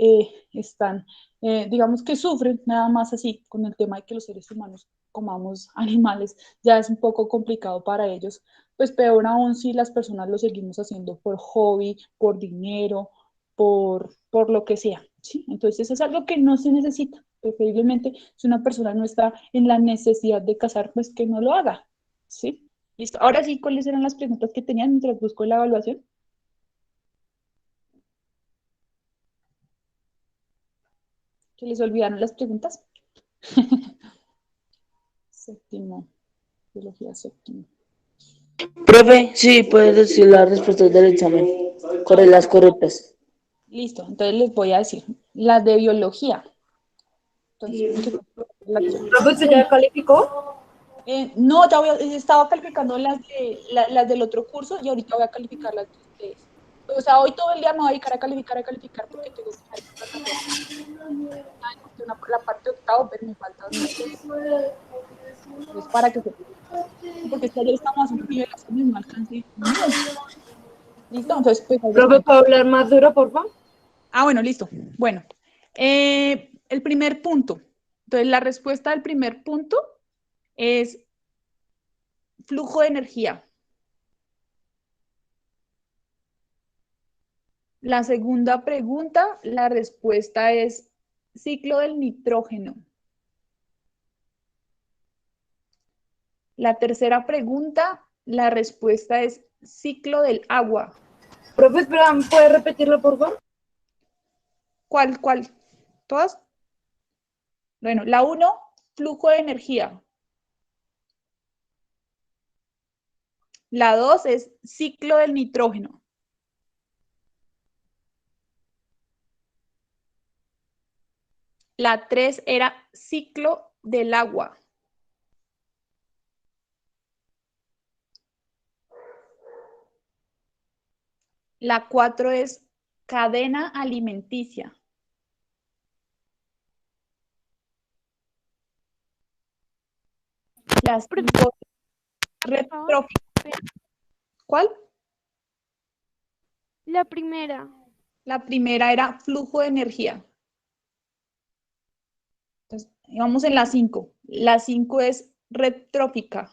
están digamos que sufren nada más así con el tema de que los seres humanos comamos animales, ya es un poco complicado para ellos, pues peor aún si las personas lo seguimos haciendo por hobby, por dinero, por lo que sea, ¿sí? Entonces es algo que no se necesita, preferiblemente si una persona no está en la necesidad de cazar, pues que no lo haga, ¿sí? Listo, ahora sí, ¿cuáles eran las preguntas que tenían mientras busco la evaluación? ¿Que les olvidaron las preguntas? Séptimo, biología séptimo. Profe, sí, puedes decir las respuestas del examen, las correctas. Listo, entonces les voy a decir las de biología. Entonces, ¿Profe, usted ya calificó? no, estaba calificando las del otro curso y ahorita voy a calificar las de ustedes. O sea, hoy todo el día me voy a dedicar a calificar porque tengo que salir por la materia. La parte octava, pero me faltan pues para que se... Porque es que ayer estamos haciendo nivelaciones, no alcancé. ¿Listo? Entonces, pues... ¿Profe, puedo hablar más duro, por favor? Ah, bueno, listo. Bueno, el primer punto. Entonces, la respuesta del primer punto es flujo de energía. La segunda pregunta, la respuesta es ciclo del nitrógeno. La tercera pregunta, la respuesta es ciclo del agua. Profe, espera, ¿puede repetirlo, por favor? ¿Cuál? ¿Todas? Bueno, la 1, flujo de energía. La 2 es ciclo del nitrógeno. La 3 era ciclo del agua. La 4 es cadena alimenticia. La 5 retrófica. ¿Cuál? La primera. La primera era flujo de energía. Entonces, vamos en la 5. La 5 es retrófica.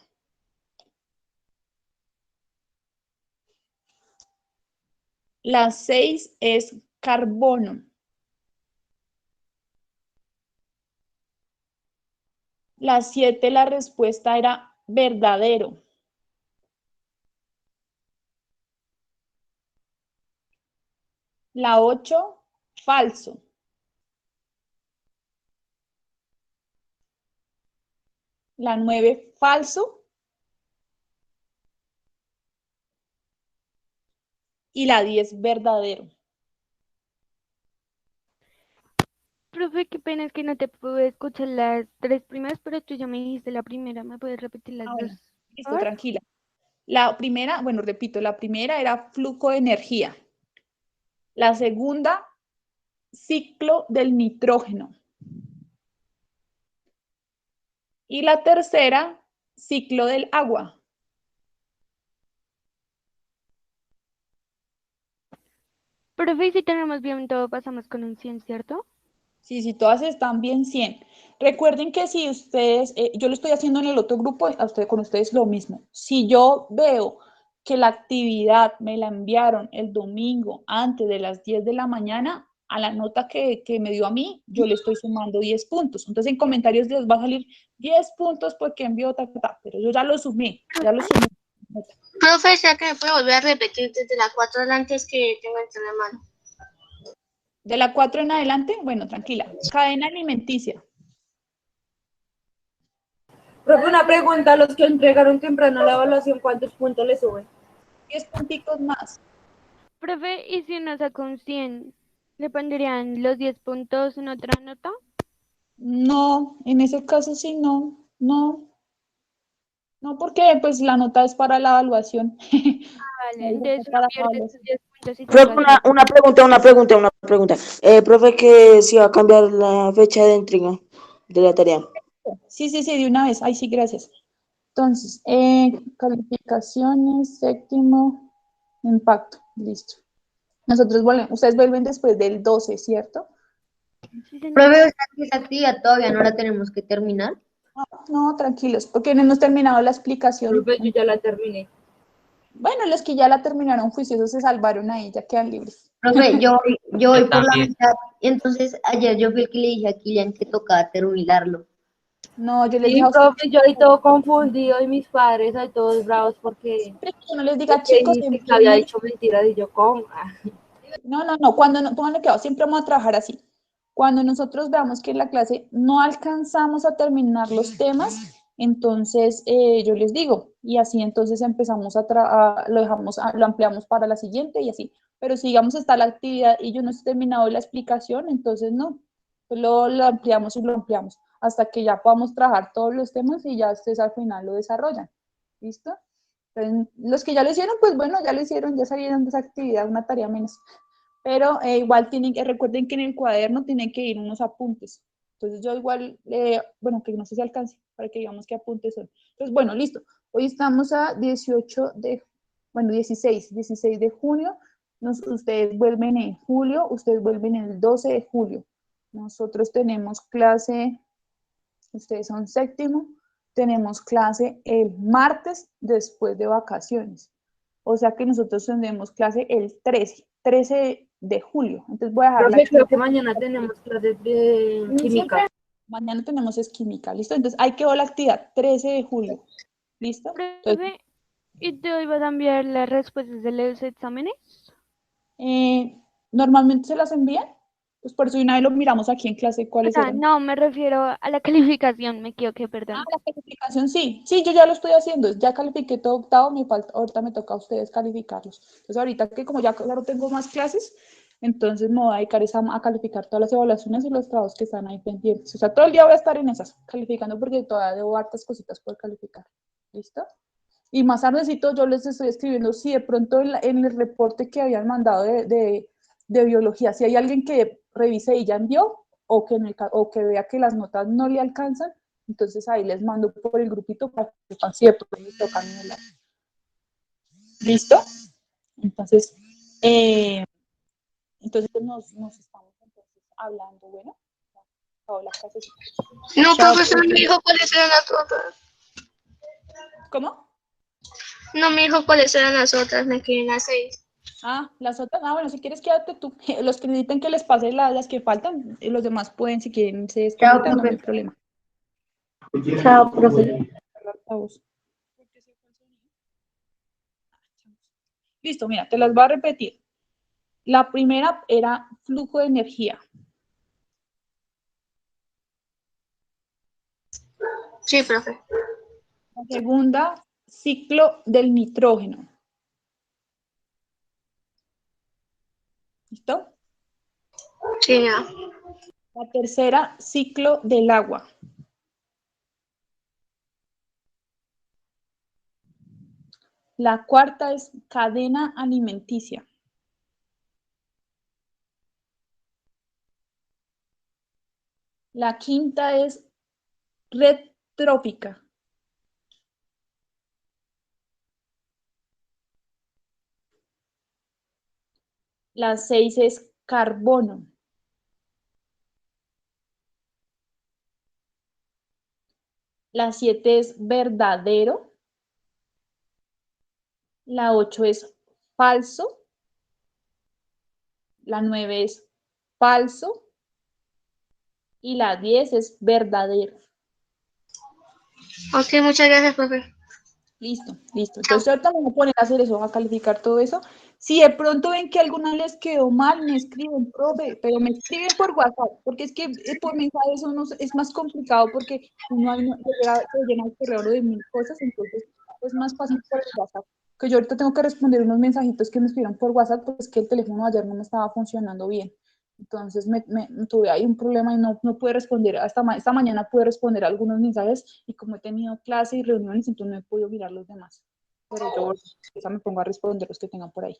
La 6 es carbono. La 7, la respuesta era verdadero. La 8, falso. La 9, falso. Y la 10, verdadero. Profe, qué pena es que no te pude escuchar las 3 primeras, pero tú ya me dijiste la primera. ¿Me puedes repetir las Bueno, dos? listo, tranquila. La primera, bueno, repito, la primera era flujo de energía. La segunda, ciclo del nitrógeno. Y la tercera, ciclo del agua. Profe, y si tenemos bien todo, pasamos con un 100, ¿cierto? Sí, sí, todas están bien 100. Recuerden que si ustedes, yo lo estoy haciendo en el otro grupo, con ustedes lo mismo. Si yo veo que la actividad me la enviaron el domingo antes de las 10 de la mañana, a la nota que me dio a mí, yo le estoy sumando 10 puntos. Entonces en comentarios les va a salir 10 puntos porque envió pero yo ya lo sumé, ya lo sumé. Profe, ¿será que me puede volver a repetir desde la 4 adelante? Es que tengo entre la mano. De la 4 en adelante, bueno, tranquila. Cadena alimenticia. Profe, una pregunta, los que entregaron temprano la evaluación, ¿cuántos puntos le suben? 10 punticos más. Profe, ¿y si uno sacó un 100, le pondrían los 10 puntos en otra nota? No, en ese caso sí, no, no, porque pues la nota es para la evaluación. Vale, entonces uno Para la pierde evaluación. esos 10 puntos y Profe, saca 100. una pregunta. Profe, que si va a cambiar la fecha de entrega de la tarea. Sí, de una vez. Ay, sí, gracias. Entonces, calificaciones, séptimo, impacto, listo. Nosotros ustedes vuelven después del 12, ¿cierto? Sí, señora. Profe, o sea que esa actividad todavía no la tenemos que terminar. No, tranquilos, porque no hemos terminado la explicación. Profe, yo ya la terminé. Bueno, los que ya la terminaron juiciosos se salvaron ahí, ya quedan libres. Profe, yo voy por la también. mitad. Y entonces ayer yo fui el que le dije a Kilian que tocaba terminarlo. No, yo les Sí, dije a ustedes profe, yo ahí todo confundido y mis padres ahí todos bravos porque que no les diga chicos, que siempre había dicho mentiras y yo ¿cómo? no, cuando no, pónganle cuidado, siempre vamos a trabajar así. Cuando nosotros veamos que en la clase no alcanzamos a terminar los temas, entonces yo les digo, y así entonces empezamos lo dejamos, lo ampliamos para la siguiente y así. Pero si digamos está la actividad y yo no he terminado la explicación, entonces no, pues lo ampliamos y lo ampliamos hasta que ya podamos trabajar todos los temas y ya ustedes al final lo desarrollan. ¿Listo? Entonces, los que ya lo hicieron, pues bueno, ya lo hicieron, ya salieron de esa actividad, una tarea menos. Pero igual recuerden que en el cuaderno tienen que ir unos apuntes. Entonces yo igual, bueno, que no sé si alcance, para que digamos qué apuntes son. Entonces, bueno, listo. Hoy estamos a 16 de junio. Ustedes vuelven en julio, ustedes vuelven el 12 de julio. Nosotros tenemos clase, ustedes son séptimo, tenemos clase el martes después de vacaciones. O sea que nosotros tendremos clase el 13 de julio. Entonces voy a dejar Profe, creo que mañana tenemos clases de química. Mañana tenemos es química, ¿listo? Entonces hay que ver la actividad 13 de julio, ¿listo? Entonces, Profe, ¿y te ibas a enviar las respuestas de los exámenes? normalmente se las envían, pues por eso una vez lo miramos aquí en clase O cuáles sea, eran. no, me refiero a la calificación, me equivoqué, Ah, perdón. la calificación sí, yo ya lo estoy haciendo, ya califiqué todo octavo, ahorita me toca a ustedes calificarlos. Entonces ahorita que como ya claro tengo más clases, entonces me voy a dedicar a calificar todas las evaluaciones y los trabajos que están ahí pendientes. O sea, todo el día voy a estar en esas, calificando porque todavía debo hartas cositas por calificar. ¿Listo? Y más tardecito yo les estoy escribiendo si de pronto en el reporte que habían mandado de biología, si hay alguien que revise y ya envió, o que vea que las notas no le alcanzan, entonces ahí les mando por el grupito para que sepan si de pronto les tocan en el año. ¿Listo? Entonces, nos estamos entonces hablando, bueno, acabó la clase. No, Chao, profesor, me profe. dijo cuáles eran las otras. ¿Cómo? No me dijo cuáles eran las otras, me quedé en las 6. Las otras, bueno, si quieres quédate tú. Los que necesiten que les pase las que faltan, los demás pueden, si quieren, se Chao, desconectan, no hay profe. problema. Chao, profe. Listo, mira, te las voy a repetir. La primera era flujo de energía. Sí, profe. La segunda, ciclo del nitrógeno. ¿Listo? Sí, ya. La tercera, ciclo del agua. La cuarta es cadena alimenticia. La quinta es red trófica. La 6 es carbono. La 7 es verdadero. La 8 es falso. La 9 es falso. Y la 10 es verdadero. Ok, muchas gracias, profe. Listo, listo. Entonces ahorita me voy a poner a hacer eso, a calificar todo eso. Si de pronto ven que alguna les quedó mal, me escriben, profe, pero me escriben por WhatsApp, porque es que por mensaje eso es más complicado porque uno ahí se llena el correo de 1000 cosas, entonces es más fácil por el WhatsApp. Que yo ahorita tengo que responder unos mensajitos que me escribieron por WhatsApp, porque es que el teléfono ayer no me estaba funcionando bien. Entonces tuve ahí un problema y no pude responder, esta mañana pude responder algunos mensajes y como he tenido clase y reuniones, entonces no he podido mirar los demás. Pero yo esa me pongo a responder los que tengan por ahí.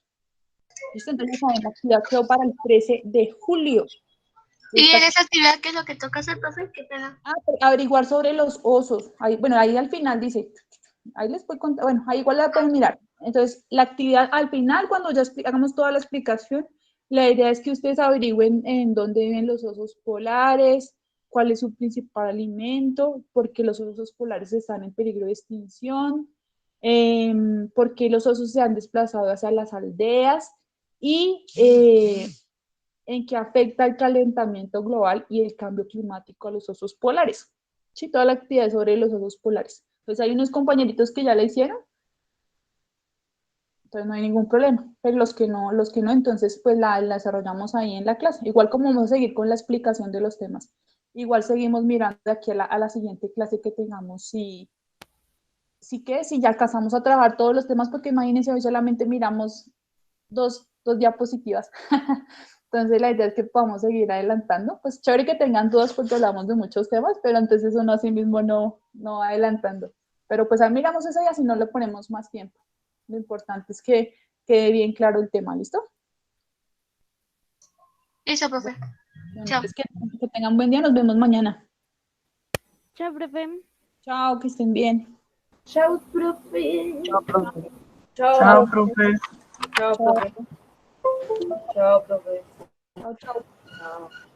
¿Listo? Entonces, la actividad quedó para el 13 de julio. ¿Y en esa actividad qué es lo que toca hacer, profe? Qué pena. Averiguar sobre los osos. Ahí, bueno, ahí al final dice, ahí les voy a contar, bueno, ahí igual la pueden mirar. Entonces, la actividad al final, cuando ya hagamos toda la explicación, la idea es que ustedes averigüen en dónde viven los osos polares, cuál es su principal alimento, por qué los osos polares están en peligro de extinción, por qué los osos se han desplazado hacia las aldeas y en qué afecta el calentamiento global y el cambio climático a los osos polares. Sí, toda la actividad sobre los osos polares. Entonces hay unos compañeritos que ya la hicieron, entonces no hay ningún problema, pero los que no, entonces pues la desarrollamos ahí en la clase. Igual como vamos a seguir con la explicación de los temas, igual seguimos mirando de aquí a la siguiente clase que tengamos, si ya alcanzamos a trabajar todos los temas, porque imagínense, hoy solamente miramos dos diapositivas. Entonces la idea es que podamos seguir adelantando. Pues chévere que tengan dudas porque hablamos de muchos temas, pero entonces uno así mismo no adelantando. Pero pues ahí miramos eso y así no le ponemos más tiempo. Lo importante es que quede bien claro el tema, ¿listo? Listo, profe. Bueno, Chao. pues que tengan buen día, nos vemos mañana. Chao, profe. Chao, que estén bien. Chao, profe. Chao, profe. Chao, profe. Chao, profe. Chao, profe. Chao, chao. Chao.